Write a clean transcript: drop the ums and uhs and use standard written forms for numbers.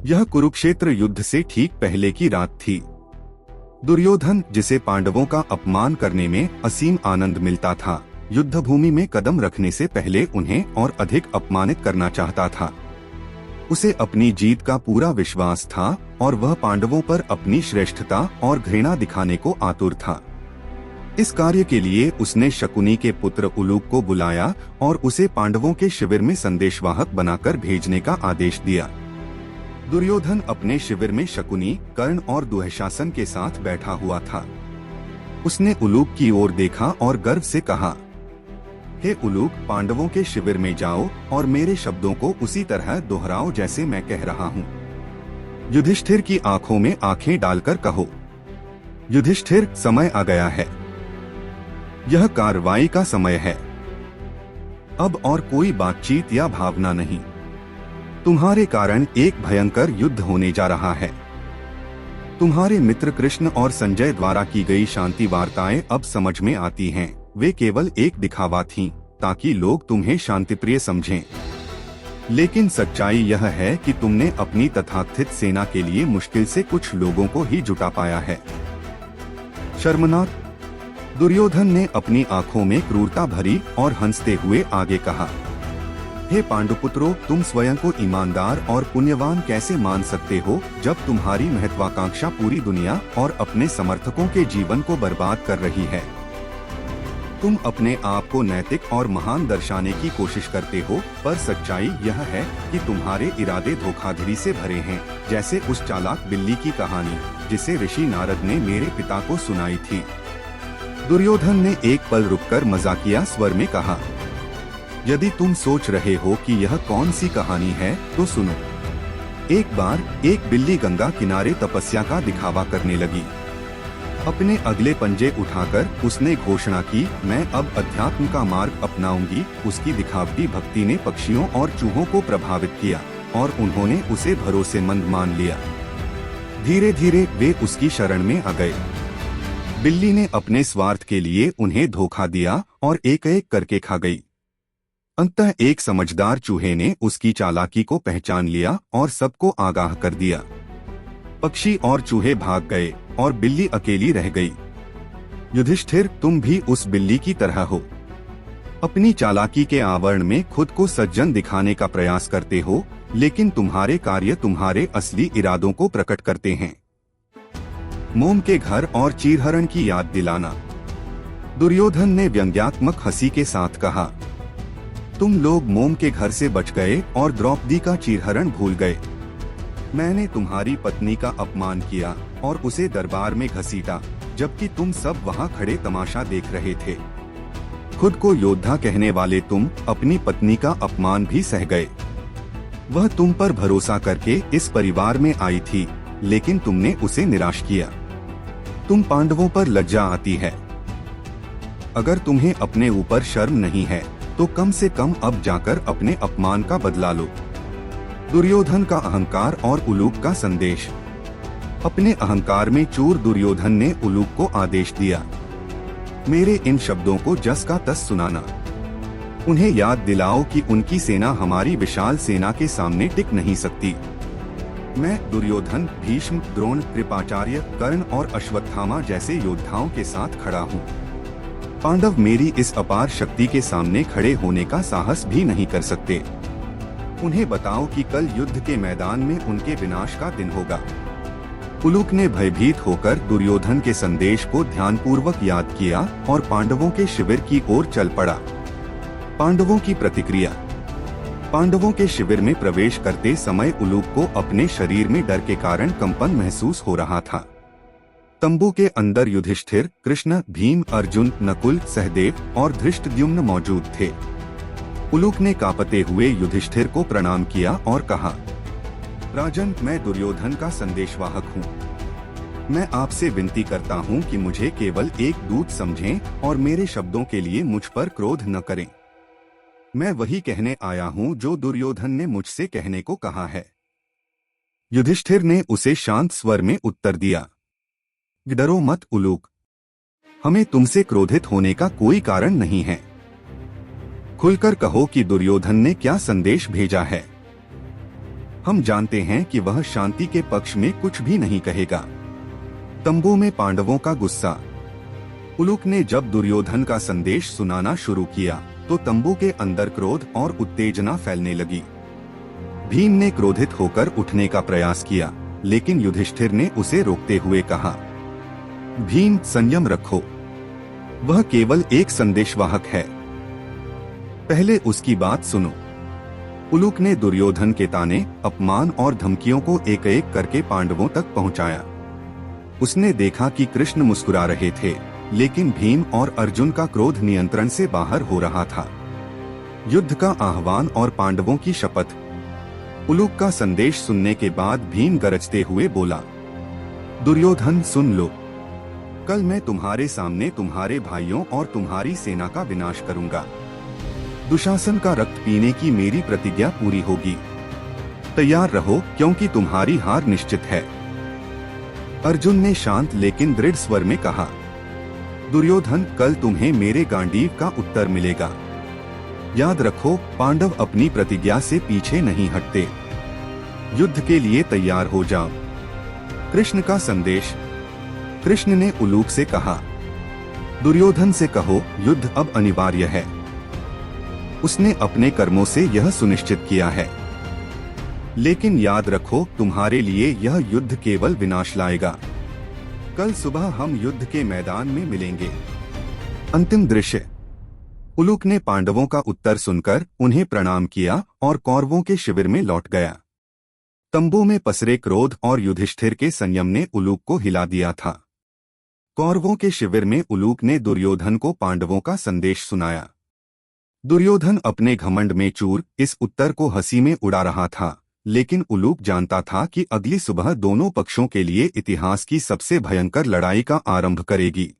यह कुरुक्षेत्र युद्ध से ठीक पहले की रात थी। दुर्योधन, जिसे पांडवों का अपमान करने में असीम आनंद मिलता था, युद्ध भूमि में कदम रखने से पहले उन्हें और अधिक अपमानित करना चाहता था। उसे अपनी जीत का पूरा विश्वास था और वह पांडवों पर अपनी श्रेष्ठता और घृणा दिखाने को आतुर था। इस कार्य के लिए उसने शकुनी के पुत्र उलूक को बुलाया और उसे पांडवों के शिविर में संदेशवाहक बनाकर भेजने का आदेश दिया। दुर्योधन अपने शिविर में शकुनी, कर्ण और दुःशासन के साथ बैठा हुआ था। उसने उलूक की ओर देखा और गर्व से कहा, हे उलूक, पांडवों के शिविर में जाओ और मेरे शब्दों को उसी तरह दोहराओ जैसे मैं कह रहा हूँ। युधिष्ठिर की आंखों में आंखें डालकर कहो, युधिष्ठिर, समय आ गया है। यह कार्रवाई का समय है। अब और कोई बातचीत या भावना नहीं। तुम्हारे कारण एक भयंकर युद्ध होने जा रहा है। तुम्हारे मित्र कृष्ण और संजय द्वारा की गई शांति वार्ताएं अब समझ में आती हैं। वे केवल एक दिखावा थीं, ताकि लोग तुम्हें शांतिप्रिय समझें। लेकिन सच्चाई यह है कि तुमने अपनी तथाकथित सेना के लिए मुश्किल से कुछ लोगों को ही जुटा पाया है। शर्मनाक। दुर्योधन ने अपनी आंखों में क्रूरता भरी और हंसते हुए आगे कहा, हे पांडुपुत्रों, तुम स्वयं को ईमानदार और पुण्यवान कैसे मान सकते हो जब तुम्हारी महत्वाकांक्षा पूरी दुनिया और अपने समर्थकों के जीवन को बर्बाद कर रही है। तुम अपने आप को नैतिक और महान दर्शाने की कोशिश करते हो, पर सच्चाई यह है कि तुम्हारे इरादे धोखाधड़ी से भरे हैं, जैसे उस चालाक बिल्ली की कहानी जिसे ऋषि नारद ने मेरे पिता को सुनाई थी। दुर्योधन ने एक पल रुककर मजाकिया स्वर में कहा, यदि तुम सोच रहे हो कि यह कौन सी कहानी है तो सुनो। एक बार एक बिल्ली गंगा किनारे तपस्या का दिखावा करने लगी। अपने अगले पंजे उठाकर उसने घोषणा की, मैं अब अध्यात्म का मार्ग अपनाऊंगी। उसकी दिखावटी भक्ति ने पक्षियों और चूहों को प्रभावित किया और उन्होंने उसे भरोसेमंद मान लिया। धीरे धीरे वे उसकी शरण में आ गए। बिल्ली ने अपने स्वार्थ के लिए उन्हें धोखा दिया और एक एक करके खा गई। अंततः एक समझदार चूहे ने उसकी चालाकी को पहचान लिया और सबको आगाह कर दिया। पक्षी और चूहे भाग गए और बिल्ली अकेली रह गई। युधिष्ठिर, तुम भी उस बिल्ली की तरह हो। अपनी चालाकी के आवरण में खुद को सज्जन दिखाने का प्रयास करते हो, लेकिन तुम्हारे कार्य तुम्हारे असली इरादों को प्रकट करते हैं। मोम के घर और चीरहरण की याद दिलाना। दुर्योधन ने व्यंग्यात्मक हंसी के साथ कहा, तुम लोग मोम के घर से बच गए और द्रौपदी का चीरहरण भूल गए। मैंने तुम्हारी पत्नी का अपमान किया और उसे दरबार में घसीटा, जबकि तुम सब वहां खड़े तमाशा देख रहे थे। खुद को योद्धा कहने वाले तुम अपनी पत्नी का अपमान भी सह गए। वह तुम पर भरोसा करके इस परिवार में आई थी, लेकिन तुमने उसे निराश किया। तुम पांडवों पर लज्जा आती है। अगर तुम्हें अपने ऊपर शर्म नहीं है तो कम से कम अब जाकर अपने अपमान का बदला लो। दुर्योधन का अहंकार और उलूक का संदेश। अपने अहंकार में चूर दुर्योधन ने उलूक को आदेश दिया, मेरे इन शब्दों को जस का तस सुनाना। उन्हें याद दिलाओ कि उनकी सेना हमारी विशाल सेना के सामने टिक नहीं सकती। मैं दुर्योधन, भीष्म, द्रोण, कृपाचार्य, कर्ण और अश्वत्थामा जैसे योद्धाओं के साथ खड़ा हूँ। पांडव मेरी इस अपार शक्ति के सामने खड़े होने का साहस भी नहीं कर सकते। उन्हें बताओ कि कल युद्ध के मैदान में उनके विनाश का दिन होगा। उलूक ने भयभीत होकर दुर्योधन के संदेश को ध्यानपूर्वक याद किया और पांडवों के शिविर की ओर चल पड़ा। पांडवों की प्रतिक्रिया। पांडवों के शिविर में प्रवेश करते समय उलूक को अपने शरीर में डर के कारण कंपन महसूस हो रहा था। तंबू के अंदर युधिष्ठिर, कृष्ण, भीम, अर्जुन, नकुल, सहदेव और धृष्टद्युम्न मौजूद थे। उलूक ने कांपते हुए युधिष्ठिर को प्रणाम किया और कहा, राजन, मैं दुर्योधन का संदेशवाहक हूँ। मैं आपसे विनती करता हूँ कि मुझे केवल एक दूत समझें और मेरे शब्दों के लिए मुझ पर क्रोध न करें। मैं वही कहने आया हूँ जो दुर्योधन ने मुझसे कहने को कहा है। युधिष्ठिर ने उसे शांत स्वर में उत्तर दिया, डरो मत उलूक, हमें तुमसे क्रोधित होने का कोई कारण नहीं है। खुलकर कहो कि दुर्योधन ने क्या संदेश भेजा है। हम जानते हैं कि वह शांति के पक्ष में कुछ भी नहीं कहेगा। तंबू में पांडवों का गुस्सा। उलूक ने जब दुर्योधन का संदेश सुनाना शुरू किया तो तंबू के अंदर क्रोध और उत्तेजना फैलने लगी। भीम ने क्रोधित होकर उठने का प्रयास किया, लेकिन युधिष्ठिर ने उसे रोकते हुए कहा, भीम, संयम रखो, वह केवल एक संदेशवाहक है, पहले उसकी बात सुनो। उलूक ने दुर्योधन के ताने, अपमान और धमकियों को एक एक करके पांडवों तक पहुंचाया। उसने देखा कि कृष्ण मुस्कुरा रहे थे, लेकिन भीम और अर्जुन का क्रोध नियंत्रण से बाहर हो रहा था। युद्ध का आह्वान और पांडवों की शपथ। उलूक का संदेश सुनने के बाद भीम गरजते हुए बोला, दुर्योधन, सुन लो, कल मैं तुम्हारे सामने तुम्हारे भाइयों और तुम्हारी सेना का विनाश करूंगा। दुशासन का रक्त पीने की मेरी प्रतिज्ञा पूरी होगी। तैयार रहो, क्योंकि तुम्हारी हार निश्चित है। अर्जुन ने शांत लेकिन दृढ़ स्वर में कहा, दुर्योधन, कल तुम्हें मेरे गांडीव का उत्तर मिलेगा। याद रखो, पांडव अपनी प्रतिज्ञा से पीछे नहीं हटते। युद्ध के लिए तैयार हो जाओ। कृष्ण का संदेश। कृष्ण ने उलूक से कहा, दुर्योधन से कहो, युद्ध अब अनिवार्य है। उसने अपने कर्मों से यह सुनिश्चित किया है। लेकिन याद रखो, तुम्हारे लिए यह युद्ध केवल विनाश लाएगा। कल सुबह हम युद्ध के मैदान में मिलेंगे। अंतिम दृश्य। उलूक ने पांडवों का उत्तर सुनकर उन्हें प्रणाम किया और कौरवों के शिविर में लौट गया। तंबू में पसरे क्रोध और युधिष्ठिर के संयम ने उलूक को हिला दिया था। कौरवों के शिविर में उलूक ने दुर्योधन को पांडवों का संदेश सुनाया। दुर्योधन अपने घमंड में चूर इस उत्तर को हंसी में उड़ा रहा था, लेकिन उलूक जानता था कि अगली सुबह दोनों पक्षों के लिए इतिहास की सबसे भयंकर लड़ाई का आरंभ करेगी।